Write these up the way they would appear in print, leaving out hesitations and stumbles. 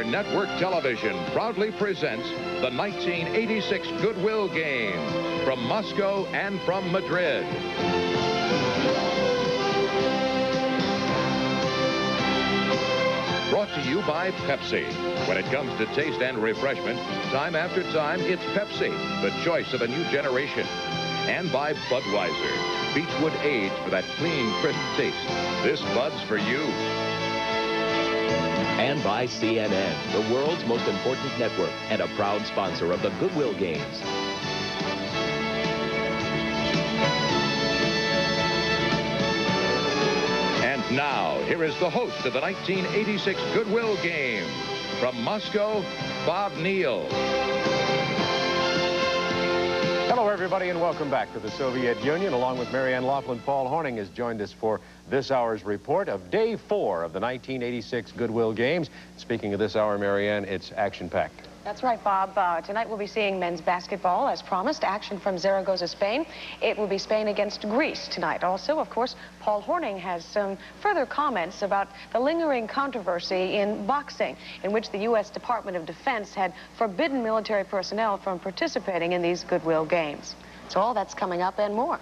Empire Network Television proudly presents the 1986 Goodwill Games from Moscow and from Madrid. Brought to you by Pepsi. When it comes to taste and refreshment, time after time, it's Pepsi, the choice of a new generation. And by Budweiser, Beechwood aged for that clean, crisp taste. This Bud's for you. And by CNN, the world's most important network and a proud sponsor of the Goodwill Games. And now, here is the host of the 1986 Goodwill Games. From Moscow, Bob Neal. Hello, everybody, and welcome back to the Soviet Union. Along with Marianne Laughlin, Paul Horning has joined us for this hour's report of Day 4 of the 1986 Goodwill Games. Speaking of this hour, Marianne, it's action-packed. That's right, Bob. Tonight we'll be seeing men's basketball, as promised, action from Zaragoza, Spain. It will be Spain against Greece tonight. Also, of course, Paul Horning has some further comments about the lingering controversy in boxing, in which the U.S. Department of Defense had forbidden military personnel from participating in these Goodwill Games. So all that's coming up and more.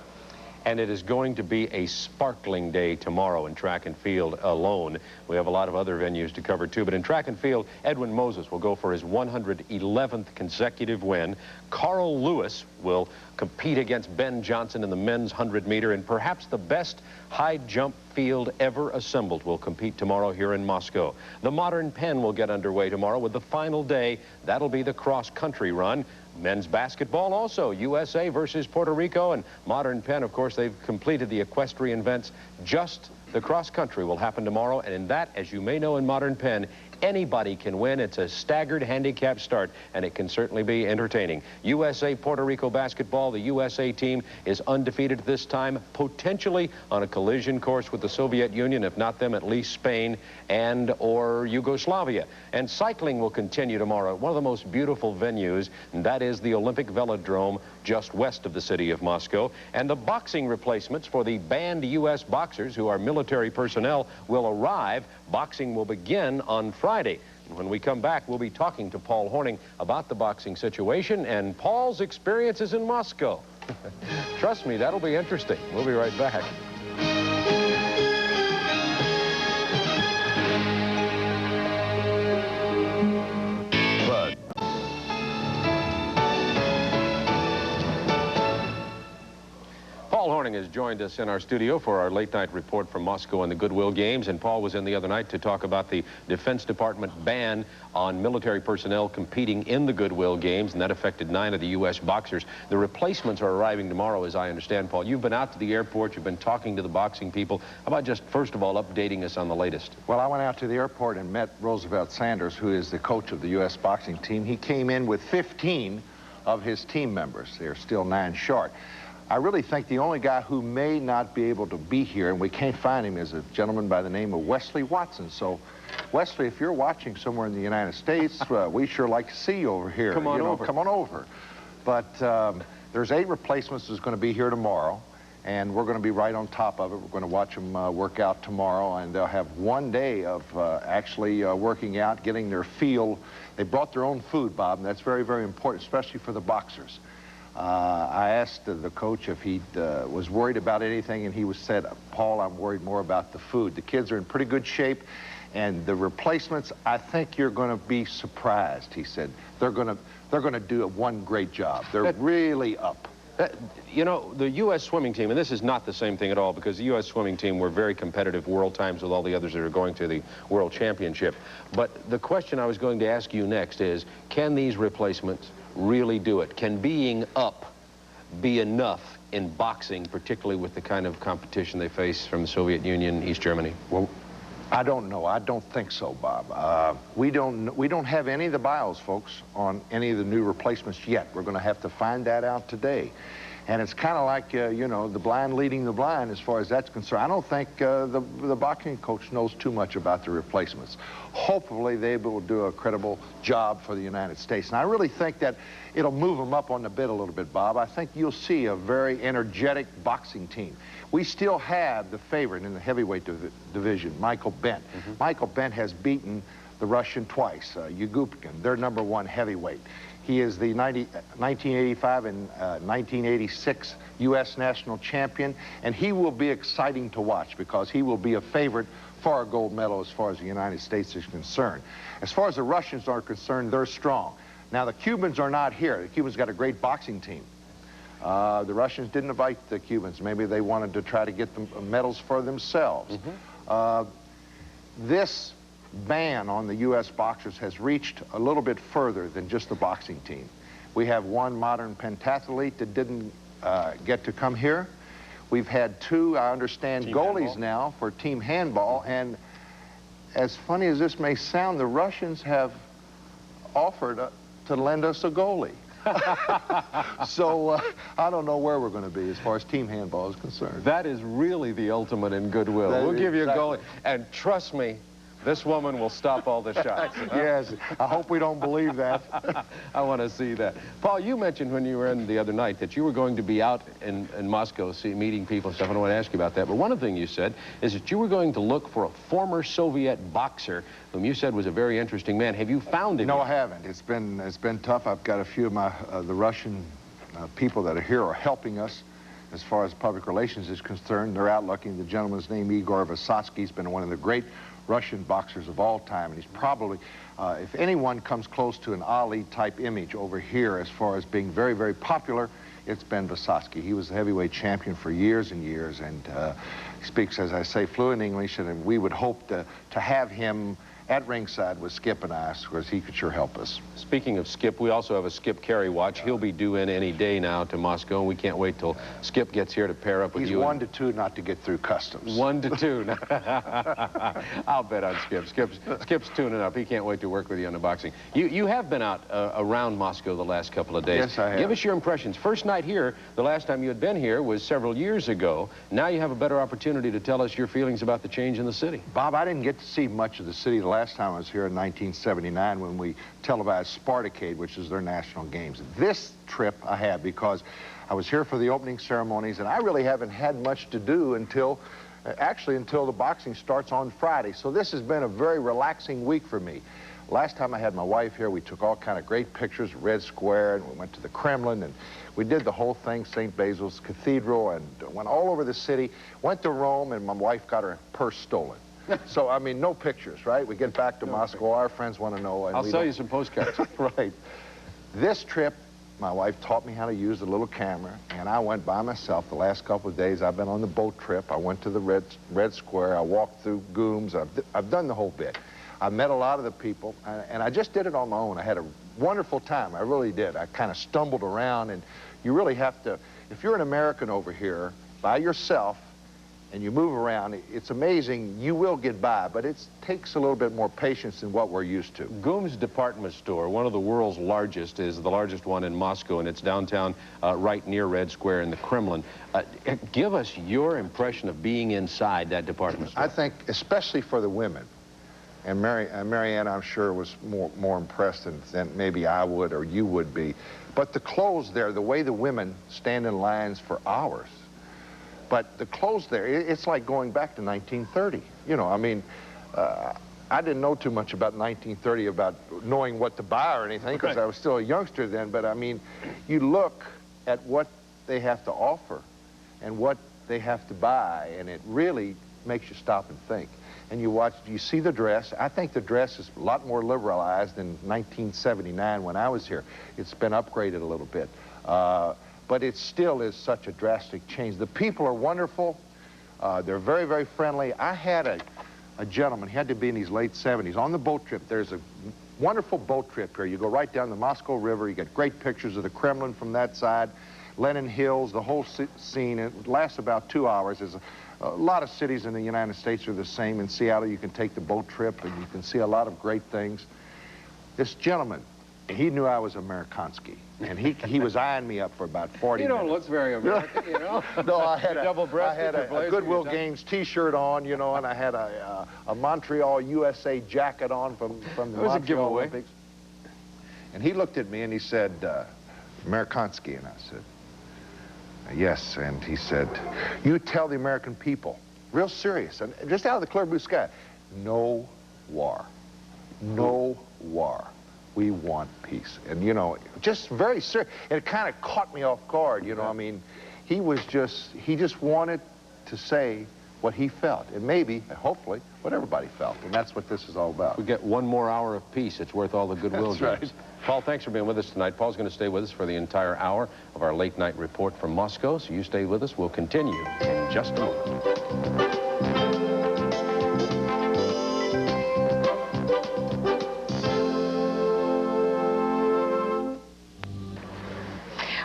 And it is going to be a sparkling day tomorrow in track and field alone. We have a lot of other venues to cover, too. But in track and field, Edwin Moses will go for his 111th consecutive win. Carl Lewis will compete against Ben Johnson in the men's 100-meter. And perhaps the best high jump field ever assembled will compete tomorrow here in Moscow. The Modern Penn will get underway tomorrow with the final day. That'll be the cross-country run. Men's basketball also, USA versus Puerto Rico, and Modern Penn, of course, they've completed the equestrian events. Just the cross-country will happen tomorrow, and in that, as you may know in Modern Penn, anybody can win. It's a staggered handicap start, and it can certainly be entertaining. USA-Puerto Rico basketball, the USA team is undefeated this time, potentially on a collision course with the Soviet Union, if not them, at least Spain and or Yugoslavia. And cycling will continue tomorrow at one of the most beautiful venues, and that is the Olympic Velodrome just west of the city of Moscow. And the boxing replacements for the banned U.S. boxers, who are military personnel, will arrive. Boxing will begin on Friday. And when we come back, we'll be talking to Paul Horning about the boxing situation and Paul's experiences in Moscow. Trust me, that'll be interesting. We'll be right back. Paul Horning has joined us in our studio for our late-night report from Moscow and the Goodwill Games. And Paul was in the other night to talk about the Defense Department ban on military personnel competing in the Goodwill Games, and that affected 9 of the U.S. boxers. The replacements are arriving tomorrow, as I understand, Paul. You've been out to the airport. You've been talking to the boxing people. How about just, first of all, updating us on the latest? Well, I went out to the airport and met Roosevelt Sanders, who is the coach of the U.S. boxing team. He came in with 15 of his team members. They're still 9 short. I really think the only guy who may not be able to be here, and we can't find him, is a gentleman by the name of Wesley Watson. So, Wesley, if you're watching somewhere in the United States, we sure like to see you over here. Come on over. Come on over. But there's 8 replacements that's going to be here tomorrow, and we're going to be right on top of it. We're going to watch them work out tomorrow, and they'll have one day of actually working out, getting their feel. They brought their own food, Bob, and that's very, very important, especially for the boxers. I asked the coach if he was worried about anything, and he said, Paul, I'm worried more about the food. The kids are in pretty good shape, and the replacements, I think you're going to be surprised, he said. They're going to do one great job. They're really up. You know, the U.S. swimming team, and this is not the same thing at all, because the U.S. swimming team were very competitive world times with all the others that are going to the World Championship. But the question I was going to ask you next is, can these replacements really do it? Can being up be enough in boxing, particularly with the kind of competition they face from the Soviet Union, East Germany? Well, I don't know. I don't think so, Bob. We don't have any of the bios, folks, on any of the new replacements yet. We're going to have to find that out today. And it's kind of like, you know, the blind leading the blind as far as that's concerned. I don't think the boxing coach knows too much about the replacements. Hopefully they will do a credible job for the United States. And I really think that it'll move them up on the bit a little bit, Bob. I think you'll see a very energetic boxing team. We still have the favorite in the heavyweight division, Michael Bent. Michael Bent has beaten the Russian twice, Yugupkin, their #1 heavyweight. He is the 1985 and 1986 U.S. national champion, and he will be exciting to watch because he will be a favorite for a gold medal as far as the United States is concerned. As far as the Russians are concerned, they're strong. Now, the Cubans are not here. The Cubans got a great boxing team. The Russians didn't invite the Cubans. Maybe they wanted to try to get the medals for themselves. This ban on the U.S. boxers has reached a little bit further than just the boxing team. We have one modern pentathlete that didn't get to come here. We've had 2, I understand, team goalies handball now for team handball, and as funny as this may sound, the Russians have offered to lend us a goalie. So I don't know where we're going to be as far as team handball is concerned. That is really the ultimate in goodwill. That We'll give you a exactly. goalie, and trust me, this woman will stop all the shots. Yes, I hope we don't believe that. I want to see that. Paul, you mentioned when you were in the other night that you were going to be out in Moscow meeting people and stuff. I don't want to ask you about that. But one of the things you said is that you were going to look for a former Soviet boxer whom you said was a very interesting man. Have you found him? No, yet? I haven't. It's been tough. I've got a few of my the Russian people that are here are helping us as far as public relations is concerned. They're out looking. The gentleman's name, Igor Vysotsky. He's been one of the great Russian boxers of all time, and he's probably, if anyone comes close to an Ali-type image over here as far as being very, very popular, it's been Vysotsky. He was the heavyweight champion for years and years, and he speaks, as I say, fluent English, and we would hope to have him at ringside with Skip and I, because he could sure help us. Speaking of Skip, we also have a Skip Carey watch. He'll be due in any day now to Moscow, and we can't wait till Skip gets here to pair up with He's you. 1 to 2 not to get through customs. 1 to 2. I'll bet on Skip. Skip's tuning up. He can't wait to work with you on the boxing. You have been out around Moscow the last couple of days. Yes, I have. Give us your impressions. First night here, the last time you had been here was several years ago. Now you have a better opportunity to tell us your feelings about the change in the city. Bob, I didn't get to see much of the city the last time I was here in 1979 when we televised Spartacade, which is their national games. This trip I have because I was here for the opening ceremonies, and I really haven't had much to do until the boxing starts on Friday. So this has been a very relaxing week for me. Last time I had my wife here, we took all kind of great pictures of Red Square, and we went to the Kremlin, and we did the whole thing, St. Basil's Cathedral, and went all over the city, went to Rome, and my wife got her purse stolen. So, I mean, no pictures, right? We get back to Moscow, our friends want to know. And I'll sell you some postcards. Right. This trip, my wife taught me how to use the little camera, and I went by myself. The last couple of days I've been on the boat trip. I went to the Red Square. I walked through Gooms. I've done the whole bit. I met a lot of the people, and I just did it on my own. I had a wonderful time. I really did. I kind of stumbled around, and you really have to, if you're an American over here by yourself, and you move around, it's amazing. You will get by, but it takes a little bit more patience than what we're used to. Goom's department store, one of the world's largest, is the largest one in Moscow, and it's downtown right near Red Square in the Kremlin. Give us your impression of being inside that department store. I think, especially for the women, and Marianne, I'm sure, was more impressed than maybe I would or you would be, but the clothes there, the way the women stand in lines for hours, but the clothes there, it's like going back to 1930. You know, I mean, I didn't know too much about 1930, about knowing what to buy or anything, because I was still a youngster then. But I mean, you look at what they have to offer and what they have to buy, and it really makes you stop and think. And you see the dress. I think the dress is a lot more liberalized than 1979 when I was here. It's been upgraded a little bit. But it still is such a drastic change. The people are wonderful. They're very, very friendly. I had a gentleman, he had to be in his late 70s, on the boat trip. There's a wonderful boat trip here. You go right down the Moscow River. You get great pictures of the Kremlin from that side, Lenin Hills, the whole scene. It lasts about 2 hours. There's a lot of cities in the United States are the same. In Seattle, you can take the boat trip, and you can see a lot of great things. This gentleman, he knew I was Amerikansky, and he was eyeing me up for about 40 minutes. You don't look very American, you know. No, I had double-breasted, a Goodwill Games T-shirt on, you know, and I had a Montreal, USA jacket on from the Montreal Olympics. And he looked at me and he said, Amerikansky, and I said, yes. And he said, you tell the American people, real serious, and just out of the clear blue sky, no war. no war. We want peace. And, you know, just very serious. It kind of caught me off guard, you know. I mean, he just wanted to say what he felt. And maybe, hopefully, what everybody felt. And that's what this is all about. We get one more hour of peace. It's worth all the Goodwill Games. Right. Paul, thanks for being with us tonight. Paul's going to stay with us for the entire hour of our late night report from Moscow. So you stay with us. We'll continue in just a moment.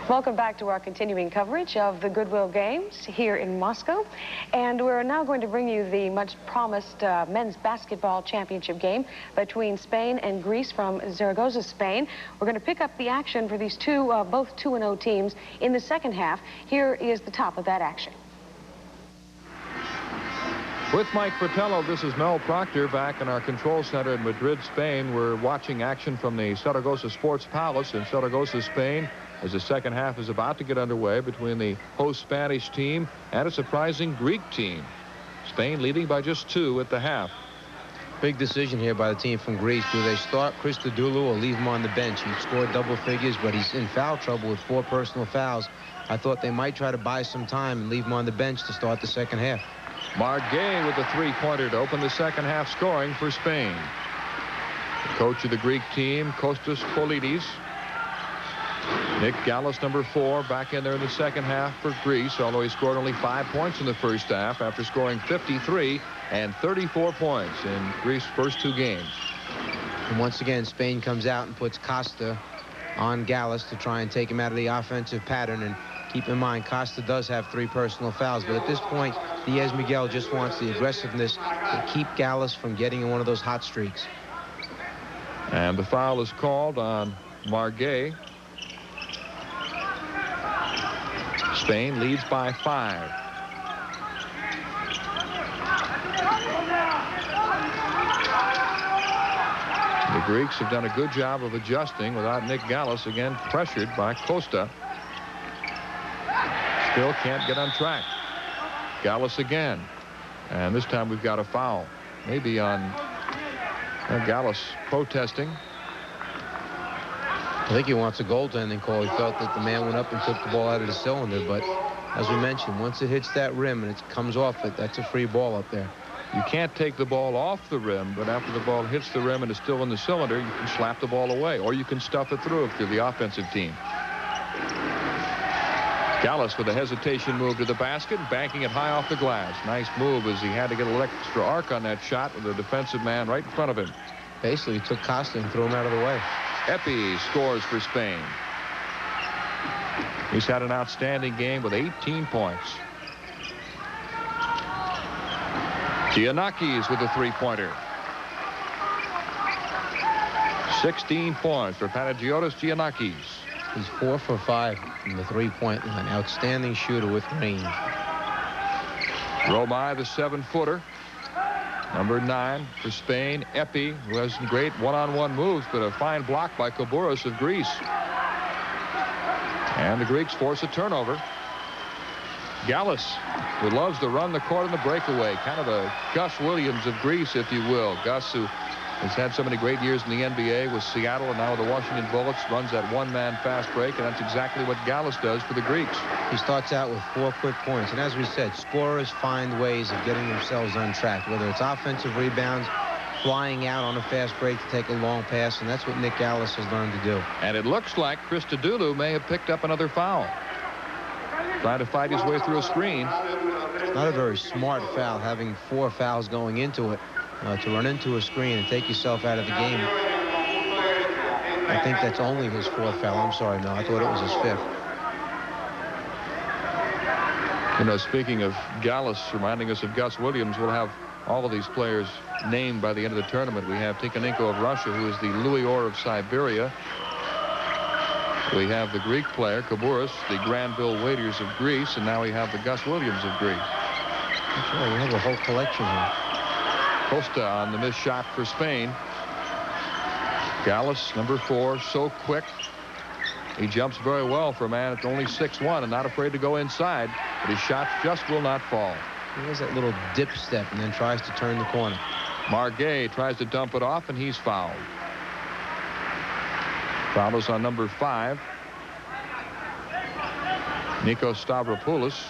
Welcome back to our continuing coverage of the Goodwill Games here in Moscow. And we're now going to bring you the much promised men's basketball championship game between Spain and Greece from Zaragoza, Spain. We're going to pick up the action for these both 2-0 teams in the second half. Here is the top of that action. With Mike Fratello, this is Mel Proctor back in our control center in Madrid, Spain. We're watching action from the Zaragoza Sports Palace in Zaragoza, Spain, as the second half is about to get underway between the host Spanish team and a surprising Greek team. Spain leading by just 2 at the half. Big decision here by the team from Greece. Do they start Christodoulou or leave him on the bench? He scored double figures, but he's in foul trouble with 4 personal fouls. I thought they might try to buy some time and leave him on the bench to start the second half. Margay with a 3-pointer to open the second half scoring for Spain. The coach of the Greek team, Kostas Politis. Nick Gallus, number 4, back in there in the second half for Greece, although he scored only 5 points in the first half after scoring 53 and 34 points in Greece's first 2 games. And once again, Spain comes out and puts Costa on Gallus to try and take him out of the offensive pattern. And keep in mind, Costa does have 3 personal fouls, but at this point, Diaz Miguel just wants the aggressiveness to keep Gallus from getting in one of those hot streaks. And the foul is called on Margay. Spain leads by 5. The Greeks have done a good job of adjusting without Nick Gallus, again pressured by Costa. Still can't get on track. Gallus again. And this time we've got a foul. Maybe on Gallus protesting. I think he wants a goaltending call. He felt that the man went up and took the ball out of the cylinder. But as we mentioned, once it hits that rim and it comes off it, that's a free ball up there. You can't take the ball off the rim, but after the ball hits the rim and is still in the cylinder, you can slap the ball away, or you can stuff it through if you're the offensive team. Gallus with a hesitation move to the basket, banking it high off the glass. Nice move as he had to get a little extra arc on that shot with a defensive man right in front of him. Basically took Costa and threw him out of the way. Epi scores for Spain. He's had an outstanding game with 18 points. Giannakis with a 3-pointer. 16 points for Panagiotis Giannakis. He's 4 for 5 from the 3-point line. Outstanding shooter with range. Romai, the 7-footer. Number 9 for Spain, Epi, who has some great one-on-one moves, but a fine block by Kouburis of Greece. And the Greeks force a turnover. Gallus, who loves to run the court in the breakaway, kind of a Gus Williams of Greece, if you will. Gus, who has had so many great years in the NBA with Seattle and now with the Washington Bullets, runs that one-man fast break, and that's exactly what Gallus does for the Greeks. He starts out with 4 quick points, and as we said, scorers find ways of getting themselves on track, whether it's offensive rebounds, flying out on a fast break to take a long pass, and that's what Nick Gallus has learned to do. And it looks like Christodoulou may have picked up another foul. Trying to fight his way through a screen. It's not a very smart foul, having 4 fouls going into it. To run into a screen and take yourself out of the game. I think that's only his 4th foul. I'm sorry, Mel. I thought it was his 5th. You know, speaking of Gallus reminding us of Gus Williams, we'll have all of these players named by the end of the tournament. We have Tikhonenko of Russia, who is the Louis Orr of Siberia. We have the Greek player, Kouburis, the Granville Waiters of Greece, and now we have the Gus Williams of Greece. That's right. We have a whole collection here. Costa on the missed shot for Spain. Gallus, number 4, so quick. He jumps very well for a man at only 6'1" and not afraid to go inside, but his shots just will not fall. He has that little dip step and then tries to turn the corner. Margay tries to dump it off, and he's fouled. Foul is on number 5. Nikos Stavropoulos.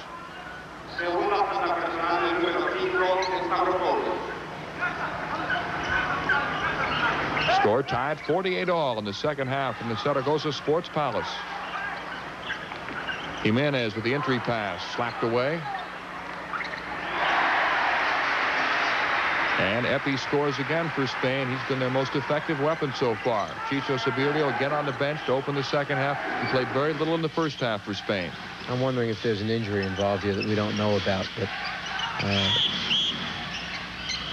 Score tied 48-all in the second half from the Zaragoza Sports Palace. Jimenez with the entry pass, slapped away. And Epi scores again for Spain. He's been their most effective weapon so far. Chicho Severio again on the bench to open the second half. He played very little in the first half for Spain. I'm wondering if there's an injury involved here that we don't know about, but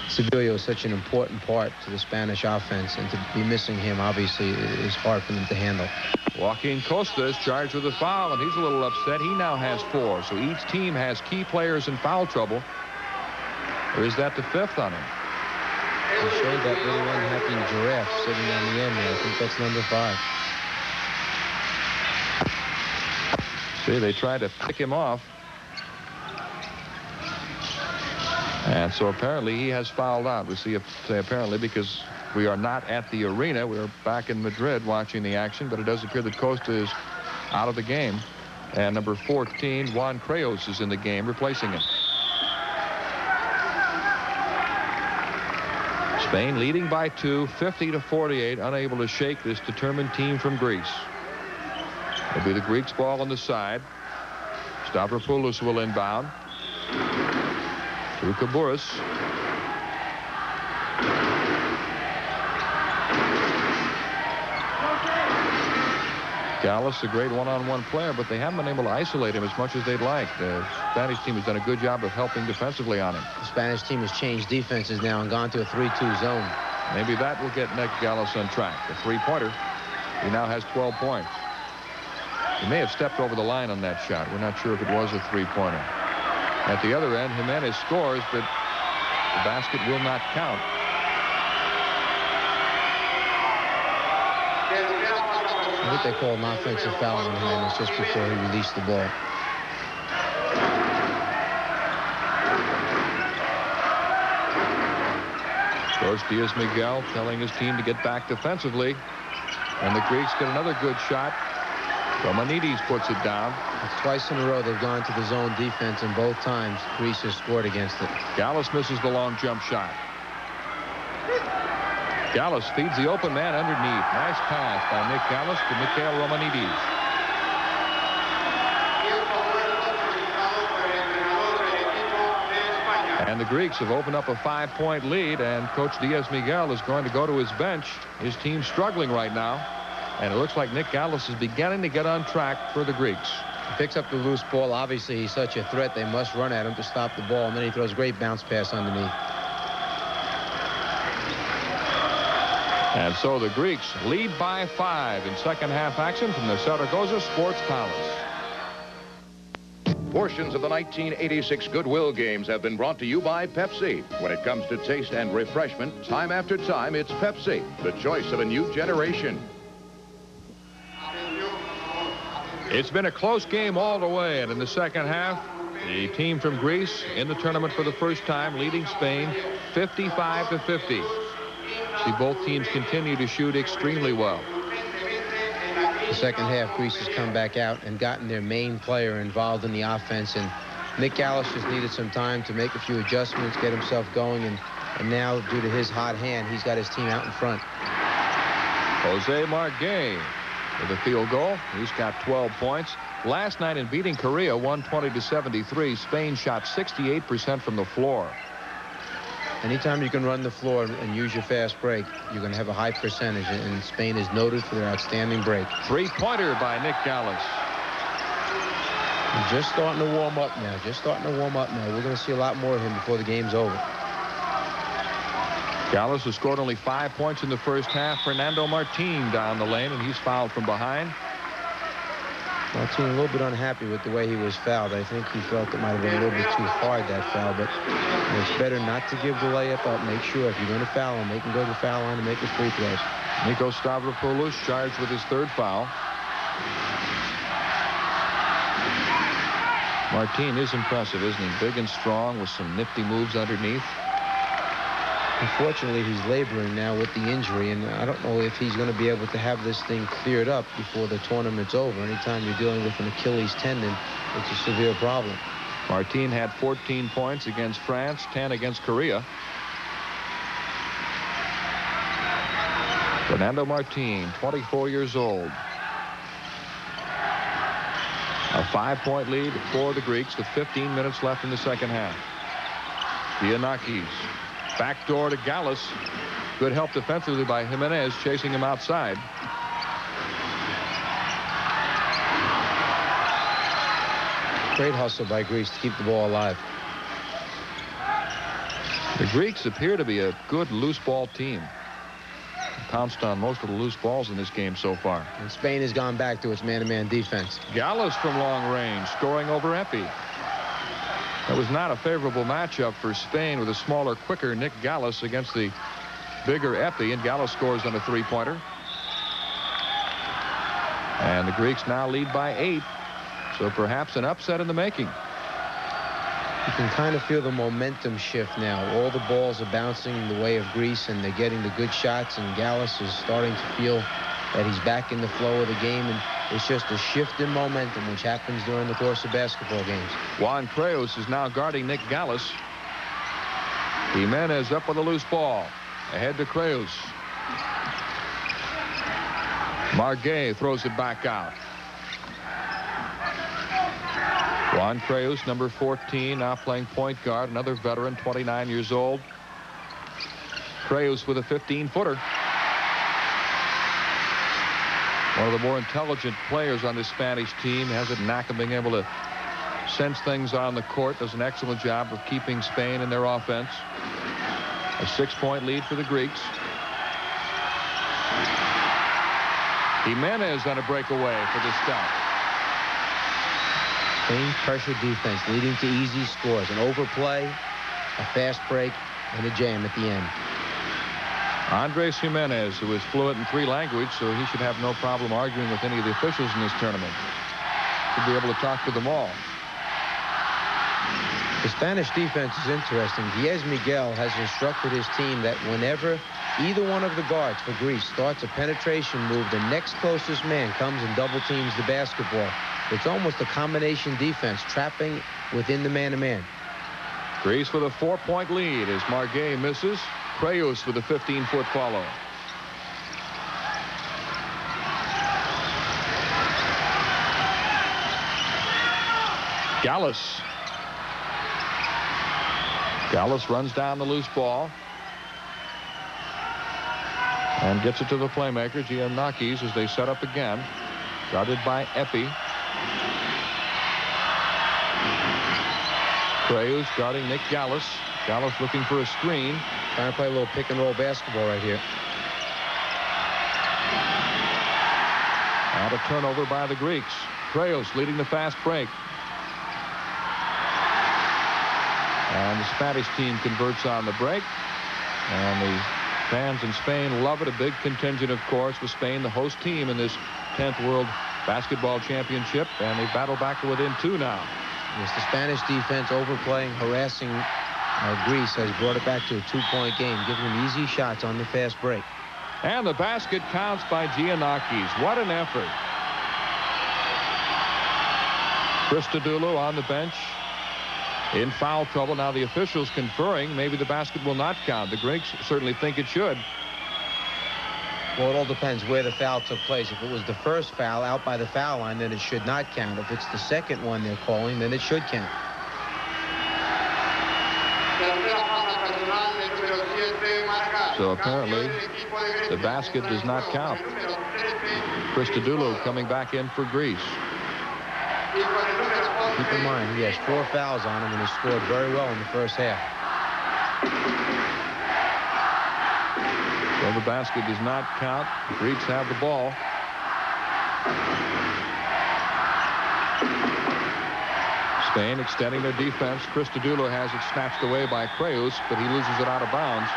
Severio is such an important part to the Spanish offense, and to be missing him obviously is hard for them to handle. Joaquin Costa is charged with a foul, and he's a little upset. He now has 4, so each team has key players in foul trouble. Or is that the 5th on him? He showed that little unhappy giraffe sitting on the end there. I think that's number 5. See, they tried to pick him off. And so apparently he has fouled out. We say apparently because we are not at the arena. We are back in Madrid watching the action, but it does appear that Costa is out of the game. And number 14, Juan Creos, is in the game, replacing him. Spain leading by 2, 50-48, unable to shake this determined team from Greece. It'll be the Greeks' ball on the side. Stavropoulos will inbound. To Kabouras. Gallus, a great one-on-one player, but they haven't been able to isolate him as much as they'd like. The Spanish team has done a good job of helping defensively on him. The Spanish team has changed defenses now and gone to a 3-2 zone. Maybe that will get Nick Gallus on track. The three-pointer. He now has 12 points. He may have stepped over the line on that shot. We're not sure if it was a three-pointer. At the other end, Jimenez scores, but the basket will not count. I think they called an offensive foul on Jimenez just before he released the ball. Coach Diaz-Miguel telling his team to get back defensively. And the Greeks get another good shot. Romanidis puts it down. It's twice in a row they've gone to the zone defense, and both times Greece has scored against it. Gallus misses the long jump shot. Gallus feeds the open man underneath. Nice pass by Nick Gallus to Mikhail Romanidis. And the Greeks have opened up a 5-point lead, and Coach Diaz-Miguel is going to go to his bench. His team's struggling right now, and it looks like Nick Gallus is beginning to get on track for the Greeks. He picks up the loose ball. Obviously, he's such a threat. They must run at him to stop the ball, and then he throws a great bounce pass underneath. And so the Greeks lead by 5 in second half action from the Zaragoza Sports Palace. Portions of the 1986 Goodwill Games have been brought to you by Pepsi. When it comes to taste and refreshment, time after time, it's Pepsi, the choice of a new generation. It's been a close game all the way, and in the second half, the team from Greece in the tournament for the first time, leading Spain 55-50. See, both teams continue to shoot extremely well. The second half, Greece has come back out and gotten their main player involved in the offense, and Nick Gallus just needed some time to make a few adjustments, get himself going, and now, due to his hot hand, he's got his team out in front. Jose Margay with a field goal. He's got 12 points. Last night in beating Korea 120-73, Spain shot 68% from the floor. Anytime you can run the floor and use your fast break, you're going to have a high percentage, and Spain is noted for their outstanding break. Three-pointer by Nick Gallus. He's just starting to warm up now. We're going to see a lot more of him before the game's over. Gallus has scored only 5 points in the first half. Fernando Martin down the lane, and he's fouled from behind. Martin a little bit unhappy with the way he was fouled. I think he felt it might have been a little bit too hard, that foul, but it's better not to give the layup up. Make sure if you're going to foul him, make him go to the foul line and make his free throws. Nikos Stavropoulos charged with his third foul. Martin is impressive, isn't he? Big and strong with some nifty moves underneath. Unfortunately, he's laboring now with the injury, and I don't know if he's going to be able to have this thing cleared up before the tournament's over. Anytime you're dealing with an Achilles tendon, it's a severe problem. Martin had 14 points against France, 10 against Korea. Fernando Martin, 24 years old. A 5-point lead for the Greeks with 15 minutes left in the second half. Giannakis. Backdoor to Gallus. Good help defensively by Jimenez, chasing him outside. Great hustle by Greece to keep the ball alive. The Greeks appear to be a good loose ball team. Pounced on most of the loose balls in this game so far. And Spain has gone back to its man-to-man defense. Gallus from long range, scoring over Epi. That was not a favorable matchup for Spain with a smaller, quicker Nick Gallus against the bigger Epi, and Gallus scores on a 3-pointer. And the Greeks now lead by 8, so perhaps an upset in the making. You can kind of feel the momentum shift now. All the balls are bouncing in the way of Greece, and they're getting the good shots, and Gallus is starting to feel that he's back in the flow of the game, and it's just a shift in momentum which happens during the course of basketball games. Juan Creus is now guarding Nick Gallus. Jimenez up with a loose ball. Ahead to Creus. Marguet throws it back out. Juan Creus, number 14, now playing point guard, another veteran, 29 years old. Creus with a 15-footer. One of the more intelligent players on this Spanish team, has a knack of being able to sense things on the court, does an excellent job of keeping Spain in their offense. A 6-point lead for the Greeks. Jimenez on a breakaway for the stop. Spain pressure defense leading to easy scores. An overplay, a fast break, and a jam at the end. Andres Jimenez, who is fluent in 3 languages, so he should have no problem arguing with any of the officials in this tournament. Should be able to talk to them all. The Spanish defense is interesting. Diaz Miguel has instructed his team that whenever either one of the guards for Greece starts a penetration move, the next closest man comes and double teams the basketball. It's almost a combination defense, trapping within the man-to-man. Greece with a 4-point lead as Marguet misses. Creus with a 15-foot follow. Gallus. Gallus runs down the loose ball and gets it to the playmaker, Giannakis, as they set up again. Guarded by Epi. Creus guarding Nick Gallus. Gallus looking for a screen. Trying to play a little pick-and-roll basketball right here. And a turnover by the Greeks. Creus leading the fast break. And the Spanish team converts on the break. And the fans in Spain love it. A big contingent, of course, with Spain, the host team in this 10th World Basketball Championship. And they battle back to within 2 now. Yes, the Spanish defense overplaying, harassing Greece has brought it back to a 2-point game, giving them easy shots on the fast break. And the basket counts by Giannakis. What an effort. Christodoulou on the bench in foul trouble. Now the officials conferring maybe the basket will not count. The Greeks certainly think it should. Well, it all depends where the foul took place. If it was the first foul out by the foul line, then it should not count. If it's the second one they're calling, then it should count. So apparently the basket does not count. Christodoulou coming back in for Greece. Keep in mind, he has 4 fouls on him and has scored very well in the first half. So the basket does not count. The Greeks have the ball. Spain extending their defense. Christodoulou has it snatched away by Creus, but he loses it out of bounds.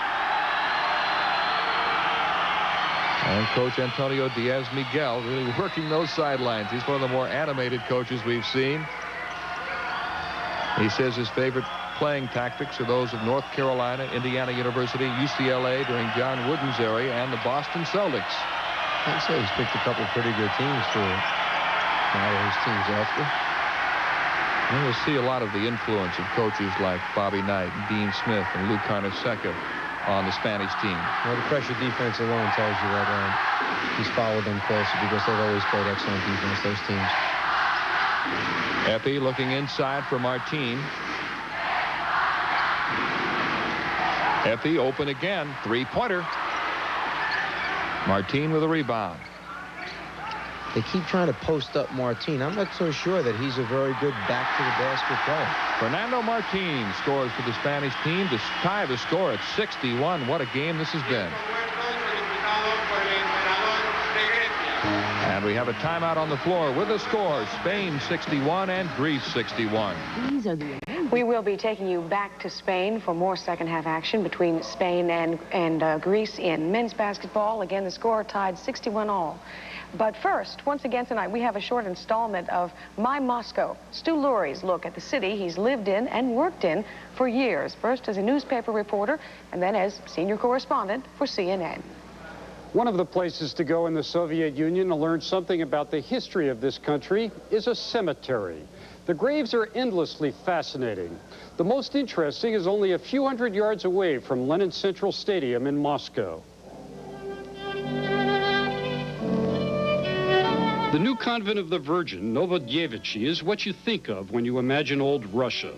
And Coach Antonio Diaz Miguel really working those sidelines. He's one of the more animated coaches we've seen. He says his favorite playing tactics are those of North Carolina, Indiana University, UCLA during John Wooden's area, and the Boston Celtics. I'd say he's picked a couple of pretty good teams for his teams after. And we'll see a lot of the influence of coaches like Bobby Knight, and Dean Smith, and Lou Carnesecca on the Spanish team. Well, the pressure defense alone tells you that he's followed them closely because they've always played excellent defense, those teams. Epi looking inside for Martine. Epi open again. Three-pointer. Martine with a rebound. They keep trying to post up Martine. I'm not so sure that he's a very good back-to-the-basket player. Fernando Martine scores for the Spanish team to tie the score at 61. What a game this has been. And we have a timeout on the floor with the score. Spain 61 and Greece 61. We will be taking you back to Spain for more second-half action between Spain and Greece in men's basketball. Again, the score tied 61-all. But first, once again tonight, we have a short installment of My Moscow. Stu Lurie's look at the city he's lived in and worked in for years, first as a newspaper reporter and then as senior correspondent for CNN. One of the places to go in the Soviet Union to learn something about the history of this country is a cemetery. The graves are endlessly fascinating. The most interesting is only a few hundred yards away from Lenin Central Stadium in Moscow. The new convent of the Virgin, Novodevichy, is what you think of when you imagine old Russia.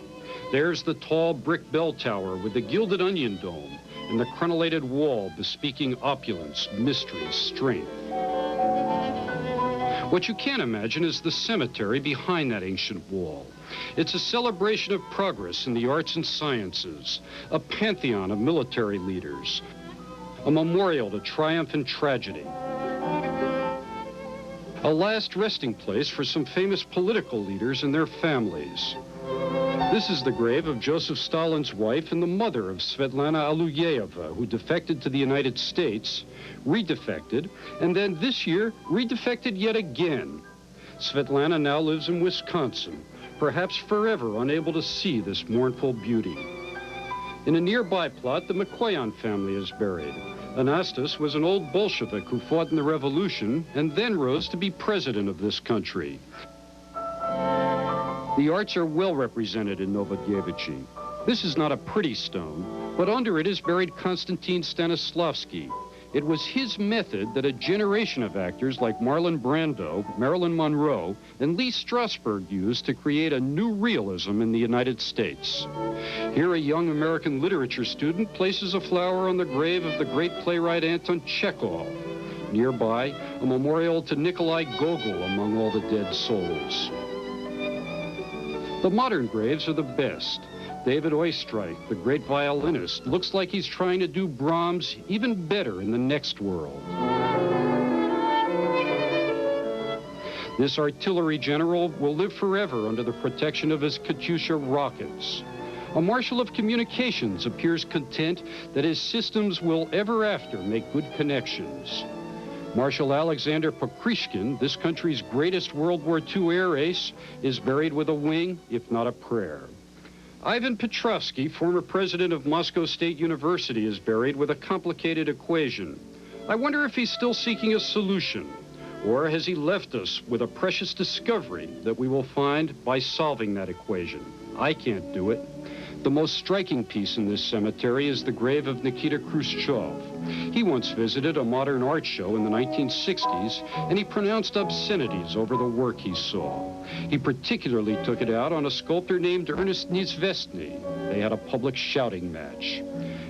There's the tall brick bell tower with the gilded onion dome and the crenellated wall bespeaking opulence, mystery, strength. What you can't imagine is the cemetery behind that ancient wall. It's a celebration of progress in the arts and sciences, a pantheon of military leaders, a memorial to triumph and tragedy, a last resting place for some famous political leaders and their families. This is the grave of Joseph Stalin's wife and the mother of Svetlana Aluyeva, who defected to the United States, redefected, and then this year redefected yet again. Svetlana now lives in Wisconsin, perhaps forever unable to see this mournful beauty. In a nearby plot, the Mikoyan family is buried. Anastas was an old Bolshevik who fought in the revolution and then rose to be president of this country. The arts are well represented in Novodevichy. This is not a pretty stone, but under it is buried Konstantin Stanislavski. It was his method that a generation of actors like Marlon Brando, Marilyn Monroe, and Lee Strasberg used to create a new realism in the United States. Here, a young American literature student places a flower on the grave of the great playwright Anton Chekhov. Nearby, a memorial to Nikolai Gogol among all the dead souls. The modern graves are the best. David Oistrakh, the great violinist, looks like he's trying to do Brahms even better in the next world. This artillery general will live forever under the protection of his Katyusha rockets. A marshal of communications appears content that his systems will ever after make good connections. Marshal Alexander Pokrishkin, this country's greatest World War II air ace, is buried with a wing, if not a prayer. Ivan Petrovsky, former president of Moscow State University, is buried with a complicated equation. I wonder if he's still seeking a solution, or has he left us with a precious discovery that we will find by solving that equation? I can't do it. The most striking piece in this cemetery is the grave of Nikita Khrushchev. He once visited a modern art show in the 1960s, and he pronounced obscenities over the work he saw. He particularly took it out on a sculptor named Ernest Nizvestny. They had a public shouting match.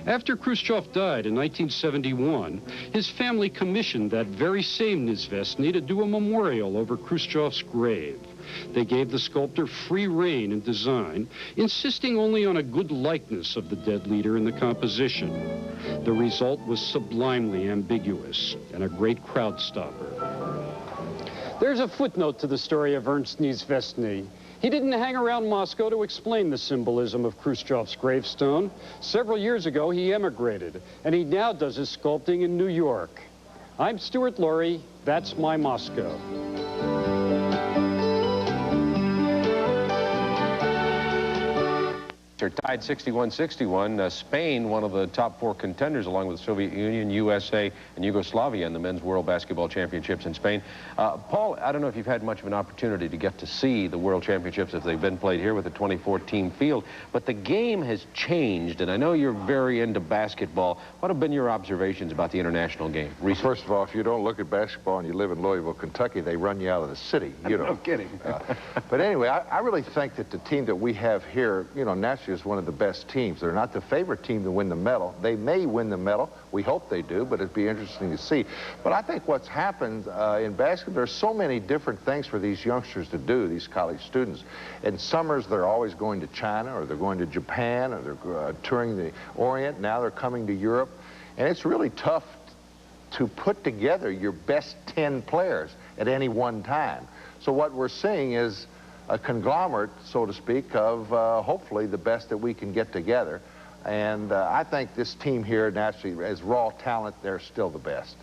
After Khrushchev died in 1971, his family commissioned that very same Nizvestny to do a memorial over Khrushchev's grave. They gave the sculptor free rein in design, insisting only on a good likeness of the dead leader in the composition. The result was sublimely ambiguous and a great crowd stopper. There's a footnote to the story of Ernst Nizvestny. He didn't hang around Moscow to explain the symbolism of Khrushchev's gravestone. Several years ago, he emigrated, and he now does his sculpting in New York. I'm Stuart Laurie. That's My Moscow. They're tied 61-61. Spain, one of the top 4 contenders, along with the Soviet Union, USA, and Yugoslavia in the men's World Basketball Championships in Spain. Paul, I don't know if you've had much of an opportunity to get to see the World Championships if they've been played here with the 24-team field, but the game has changed, and I know you're very into basketball. What have been your observations about the international game recently? First of all, if you don't look at basketball and you live in Louisville, Kentucky, they run you out of the city. You know. No kidding. But anyway, I really think that the team that we have here, you know, naturally is one of the best teams. They're not the favorite team to win the medal. They may win the medal. We hope they do, but it'd be interesting to see. But I think what's happened in basketball, there's so many different things for these youngsters to do, these college students. In summers, they're always going to China, or they're going to Japan, or they're touring the Orient. Now they're coming to Europe. And it's really tough to put together your best 10 players at any one time. So what we're seeing is a conglomerate, so to speak, of hopefully the best that we can get together. And I think this team here, naturally, as raw talent, they're still the best.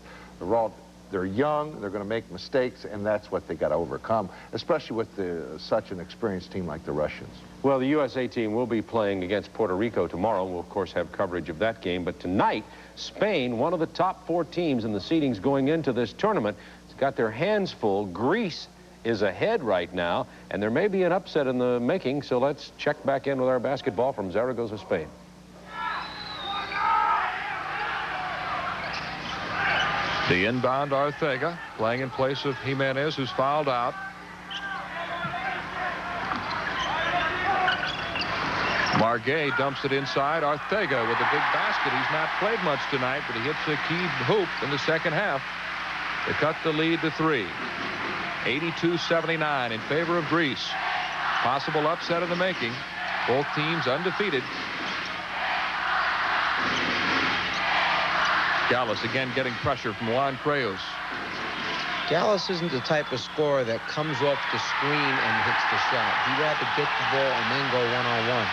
They're young, they're going to make mistakes, and that's what they got to overcome, especially with such an experienced team like the Russians. Well, the USA team will be playing against Puerto Rico tomorrow. We'll, of course, have coverage of that game. But tonight, Spain, one of the top 4 teams in the seedings going into this tournament, has got their hands full. Greece is ahead right now, and there may be an upset in the making, so let's check back in with our basketball from Zaragoza, Spain. The inbound Arteaga playing in place of Jimenez, who's fouled out. Margay dumps it inside. Arteaga with a big basket. He's not played much tonight, but he hits a key hoop in the second half to cut the lead to 3. 82-79 in favor of Greece. Possible upset in the making. Both teams undefeated. Gallus again getting pressure from Juan Creus. Gallus isn't the type of scorer that comes off the screen and hits the shot. He'd rather get the ball and then go one-on-one.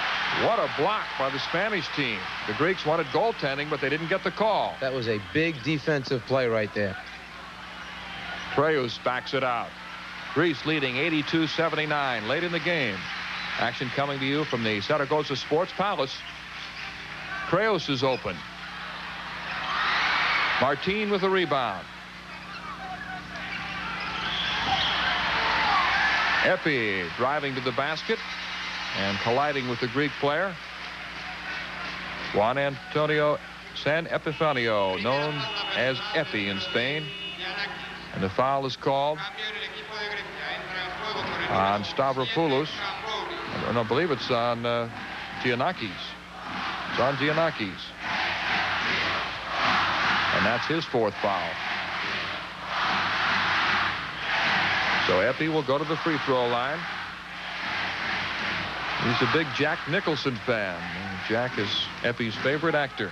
What a block by the Spanish team. The Greeks wanted goaltending, but they didn't get the call. That was a big defensive play right there. Creus backs it out. Greece leading 82-79 late in the game. Action coming to you from the Zaragoza Sports Palace. Creus is open. Martin with a rebound. Epi driving to the basket and colliding with the Greek player. Juan Antonio San Epifanio, known as Epi in Spain. And the foul is called on Stavropoulos. I believe it's on Giannakis. It's on Giannakis. And that's his 4th foul. So Epi will go to the free throw line. He's a big Jack Nicholson fan. Jack is Epi's favorite actor.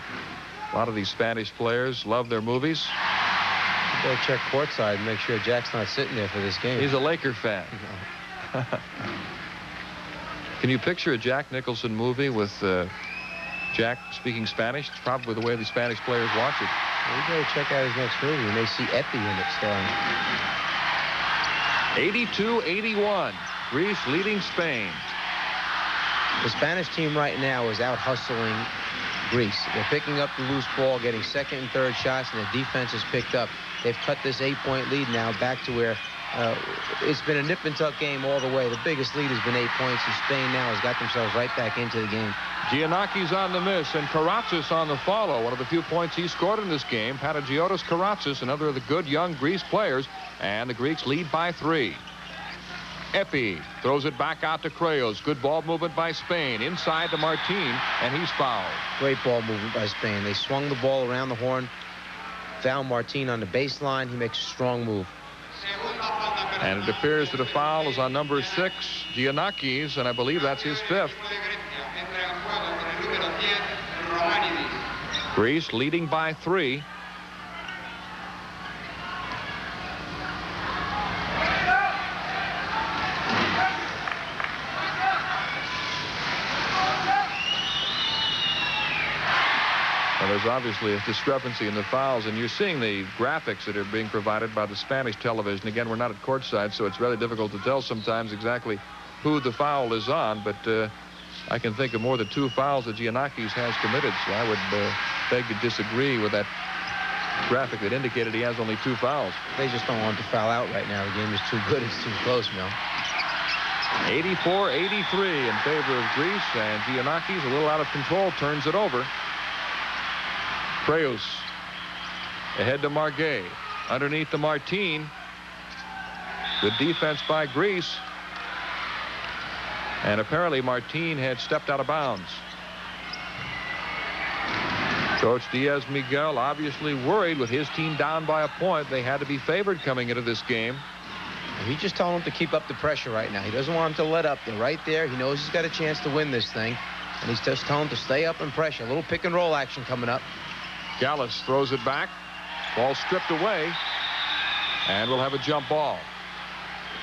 A lot of these Spanish players love their movies. Go check courtside and make sure Jack's not sitting there for this game. He's a Laker fan. Can you picture a Jack Nicholson movie with Jack speaking Spanish? It's probably the way the Spanish players watch it. Well, you go check out his next movie. You may see Epi in it starring. 82-81. Greece leading Spain. The Spanish team right now is out hustling Greece. They're picking up the loose ball, getting second and third shots, and the defense is picked up. They've cut this 8-point lead now back to where it's been a nip and tuck game all the way. The biggest lead has been 8 points, and Spain now has got themselves right back into the game. Giannakis on the miss and Karatzis on the follow. One of the few points he scored in this game. Panagiotis Karatzis, another of the good young Greece players, and the Greeks lead by 3. Epi throws it back out to Creus. Good ball movement by Spain. Inside to Martin, and he's fouled. Great ball movement by Spain. They swung the ball around the horn. Foul Martin on the baseline. He makes a strong move. And it appears that a foul is on number 6, Giannakis, and I believe that's his 5th. Greece leading by 3. Well, there's obviously a discrepancy in the fouls, and you're seeing the graphics that are being provided by the Spanish television. Again, we're not at courtside, so it's really difficult to tell sometimes exactly who the foul is on, but I can think of more than 2 fouls that Giannakis has committed, so I would beg to disagree with that graphic that indicated he has only 2 fouls. They just don't want to foul out right now. The game is too good. It's too close, Mel. 84-83 in favor of Greece, and Giannakis, a little out of control, turns it over. Preus ahead to Margay. Underneath to Martin. Good defense by Greece. And apparently Martin had stepped out of bounds. Coach Diaz-Miguel obviously worried with his team down by a point. They had to be favored coming into this game. He just told him to keep up the pressure right now. He doesn't want him to let up. They're right there. He knows he's got a chance to win this thing. And he's just telling him to stay up and pressure. A little pick and roll action coming up. Gallus throws it back. Ball stripped away. And we'll have a jump ball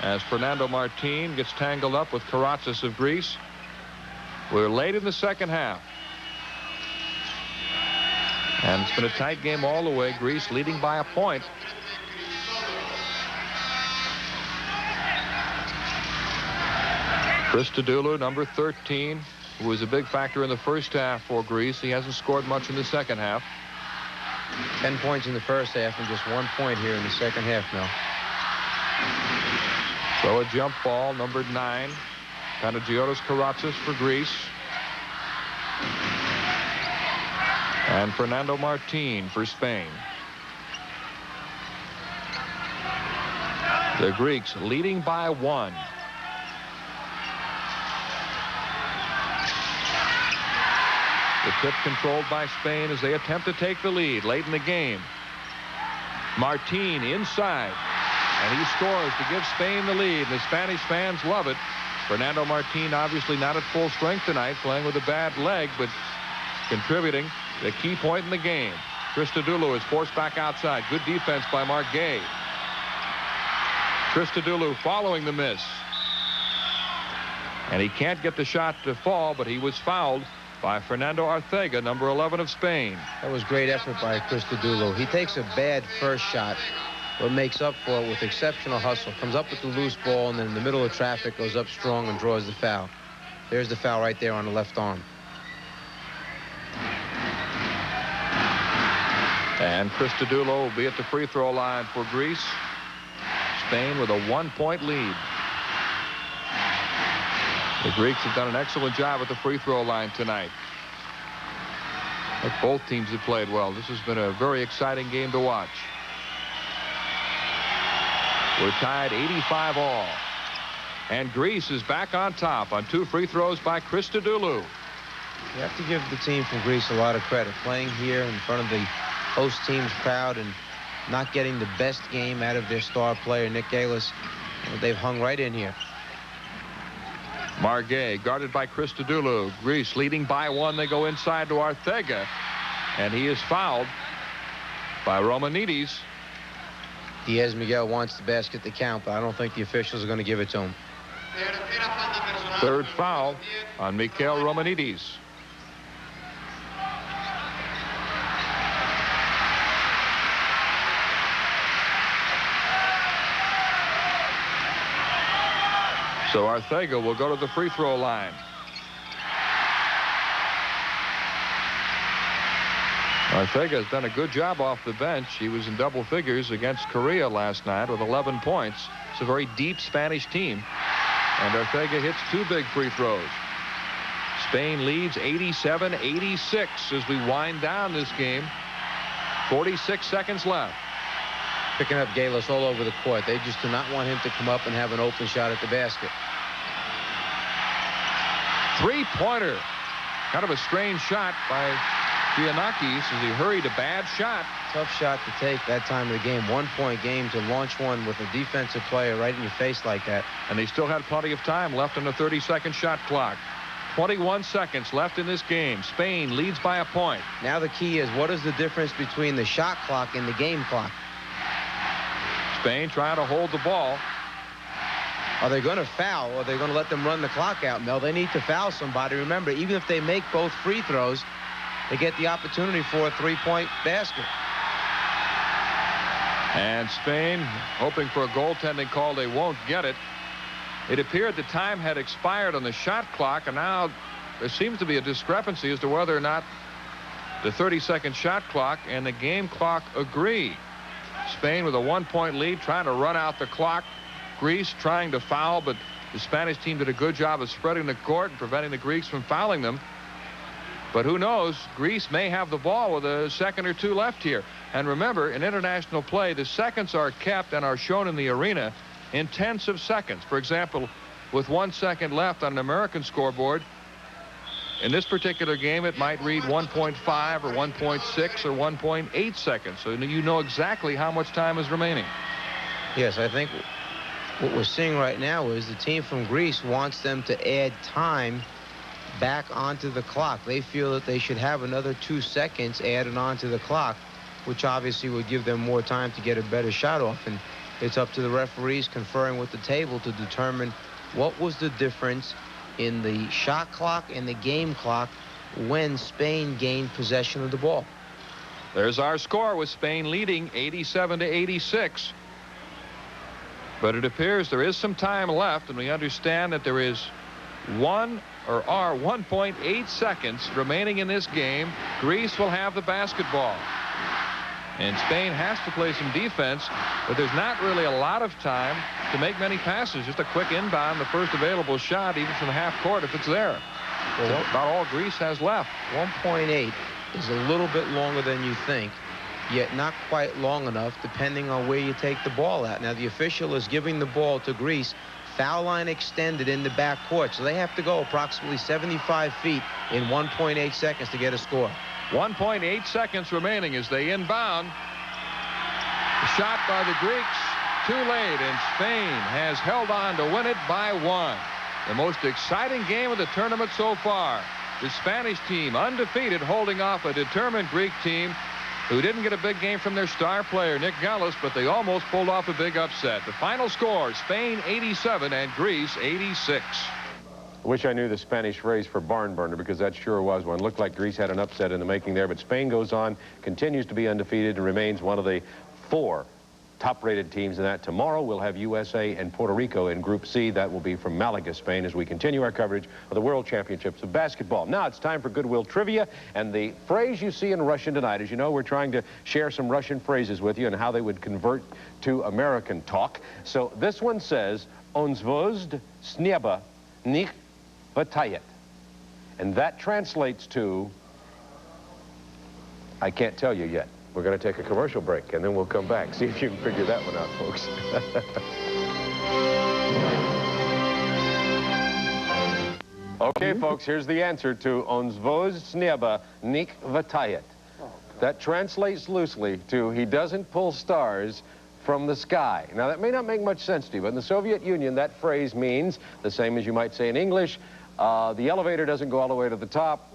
as Fernando Martin gets tangled up with Karatzis of Greece. We're late in the second half. And it's been a tight game all the way. Greece leading by a point. Christodoulou, number 13, who was a big factor in the first half for Greece. He hasn't scored much in the second half. 10 points in the first half and just 1 point here in the second half now. So a jump ball, number 9. Panagiotis Karatzis for Greece. And Fernando Martin for Spain. The Greeks leading by 1. The tip controlled by Spain as they attempt to take the lead late in the game. Martin inside. And he scores to give Spain the lead. The Spanish fans love it. Fernando Martin obviously not at full strength tonight, playing with a bad leg, but contributing the key point in the game. Christodoulou is forced back outside. Good defense by Margay. Christodoulou following the miss. And he can't get the shot to fall, but he was fouled by Fernando Arteaga, number 11 of Spain. That was great effort by Christodoulou. He takes a bad first shot, but makes up for it with exceptional hustle. Comes up with the loose ball, and then in the middle of traffic goes up strong and draws the foul. There's the foul right there on the left arm. And Christodoulou will be at the free throw line for Greece. Spain with a 1-point lead. The Greeks have done an excellent job at the free throw line tonight. But both teams have played well. This has been a very exciting game to watch. We're tied 85 all. And Greece is back on top on 2 free throws by Christodoulou. You have to give the team from Greece a lot of credit. Playing here in front of the host team's crowd and not getting the best game out of their star player, Nick Galis. They've hung right in here. Margay guarded by Christodoulou. Greece leading by 1. They go inside to Arteaga. And he is fouled by Romanidis. Diaz-Miguel wants the basket to count, but I don't think the officials are going to give it to him. Third foul on Mikhail Romanidis. So Arteaga will go to the free throw line. Arteaga has done a good job off the bench. He was in double figures against Korea last night with 11 points. It's a very deep Spanish team. And Arteaga hits 2 big free throws. Spain leads 87-86 as we wind down this game. 46 seconds left. Picking up Galis all over the court. They just do not want him to come up and have an open shot at the basket. Three-pointer. Kind of a strange shot by Giannakis as he hurried a bad shot. Tough shot to take that time of the game. 1-point game to launch one with a defensive player right in your face like that. And they still had plenty of time left on the 30-second shot clock. 21 seconds left in this game. Spain leads by a point. Now the key is, what is the difference between the shot clock and the game clock? Spain trying to hold the ball. Are they going to foul, or are they going to let them run the clock out, Mel? They need to foul somebody. Remember, even if they make both free throws, they get the opportunity for a 3-point basket. And Spain hoping for a goaltending call. They won't get it. It appeared the time had expired on the shot clock, and now there seems to be a discrepancy as to whether or not the 30-second shot clock and the game clock agree. Spain with a 1-point lead, trying to run out the clock. Greece trying to foul, but the Spanish team did a good job of spreading the court and preventing the Greeks from fouling them. But who knows? Greece may have the ball with a second or two left here. And remember, in international play, the seconds are kept and are shown in the arena in tenths of seconds. For example, with 1 second left on an American scoreboard, in this particular game, it might read 1.5 or 1.6 or 1.8 seconds. So you know exactly how much time is remaining. Yes, I think what we're seeing right now is the team from Greece wants them to add time back onto the clock. They feel that they should have another 2 seconds added onto the clock, which obviously would give them more time to get a better shot off. And it's up to the referees conferring with the table to determine what was the difference in the shot clock and the game clock when Spain gained possession of the ball. There's our score, with Spain leading 87-86. But it appears there is some time left, and we understand that there is 1.8 seconds remaining in this game. Greece will have the basketball. And Spain has to play some defense, but there's not really a lot of time to make many passes. Just a quick inbound, the first available shot, even from half court, if it's there. Well, about all Greece has left. 1.8 is a little bit longer than you think, yet not quite long enough, depending on where you take the ball at. Now, the official is giving the ball to Greece. Foul line extended in the back court, so they have to go approximately 75 feet in 1.8 seconds to get a score. 1.8 seconds remaining as they inbound. The shot by the Greeks, too late, and Spain has held on to win it by 1. The most exciting game of the tournament so far. The Spanish team undefeated, holding off a determined Greek team who didn't get a big game from their star player, Nick Gallis, but they almost pulled off a big upset. The final score, Spain 87 and Greece 86. I wish I knew the Spanish phrase for barn burner, because that sure was one. Looked like Greece had an upset in the making there, but Spain goes on, continues to be undefeated, and remains one of the 4 top-rated teams in that. Tomorrow we'll have USA and Puerto Rico in Group C. That will be from Malaga, Spain, as we continue our coverage of the World Championships of Basketball. Now it's time for Goodwill Trivia, and the phrase you see in Russian tonight, as you know, we're trying to share some Russian phrases with you and how they would convert to American talk. So this one says, "On zvezd s neba nik vatayet." And that translates to, I can't tell you yet. We're going to take a commercial break, and then we'll come back. See if you can figure that one out, folks. Okay, folks, here's the answer to "On zvezd s neba nik vatayet." That translates loosely to "he doesn't pull stars from the sky." Now, that may not make much sense to you, but in the Soviet Union, that phrase means the same as you might say in English. The elevator doesn't go all the way to the top.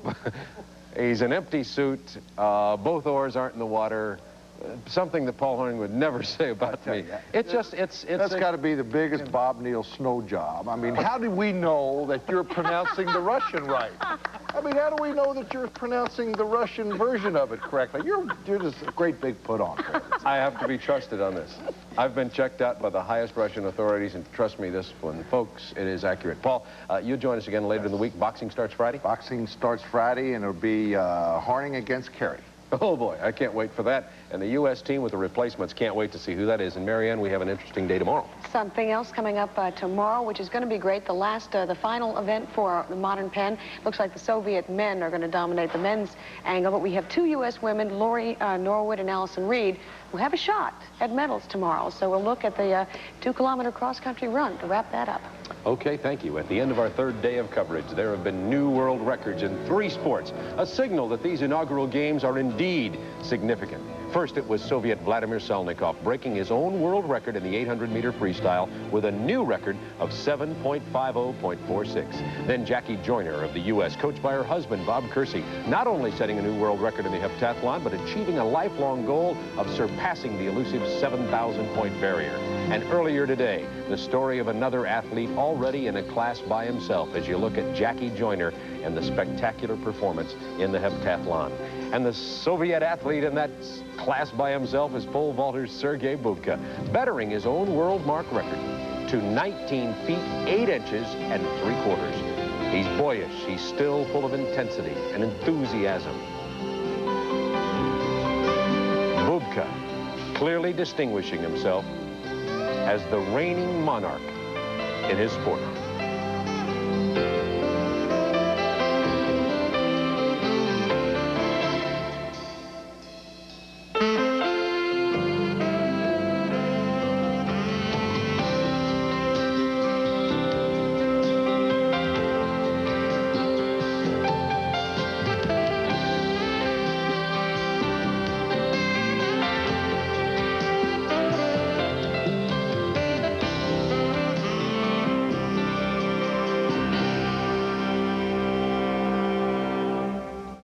He's an empty suit. Both oars aren't in the water. Something that Paul Hornung would never say about me. It's That's got to be the biggest Bob Neal snow job. I mean, how do we know that you're pronouncing the Russian right? I mean, how do we know that you're pronouncing the Russian version of it correctly? You're just a great big put on. I have to be trusted on this. I've been checked out by the highest Russian authorities, and trust me, this one, folks, it is accurate. Paul, you'll join us again later in the week. Boxing starts Friday? Boxing starts Friday, and it'll be Horning against Kerry. Oh, boy, I can't wait for that. And the U.S. team with the replacements, can't wait to see who that is. And, Marianne, we have an interesting day tomorrow. Something else coming up tomorrow, which is going to be great. The final event for the modern pen. Looks like the Soviet men are going to dominate the men's angle, but we have 2 U.S. women, Lori Norwood and Allison Reed, who have a shot at medals tomorrow. So we'll look at the 2-kilometer cross-country run to wrap that up. Okay, thank you. At the end of our 3rd day of coverage, there have been new world records in 3 sports, a signal that these inaugural games are indeed significant. First, it was Soviet Vladimir Salnikov breaking his own world record in the 800-meter freestyle with a new record of 7.50.46. Then Jackie Joyner of the U.S., coached by her husband, Bob Kersey, not only setting a new world record in the heptathlon, but achieving a lifelong goal of surpassing the elusive 7,000-point barrier. And earlier today, the story of another athlete already in a class by himself as you look at Jackie Joyner and the spectacular performance in the heptathlon. And the Soviet athlete in that class by himself is pole vaulter Sergei Bubka, bettering his own world mark record to 19 feet 8 inches and 3/4. He's boyish. He's still full of intensity and enthusiasm. Bubka clearly distinguishing himself as the reigning monarch in his sport.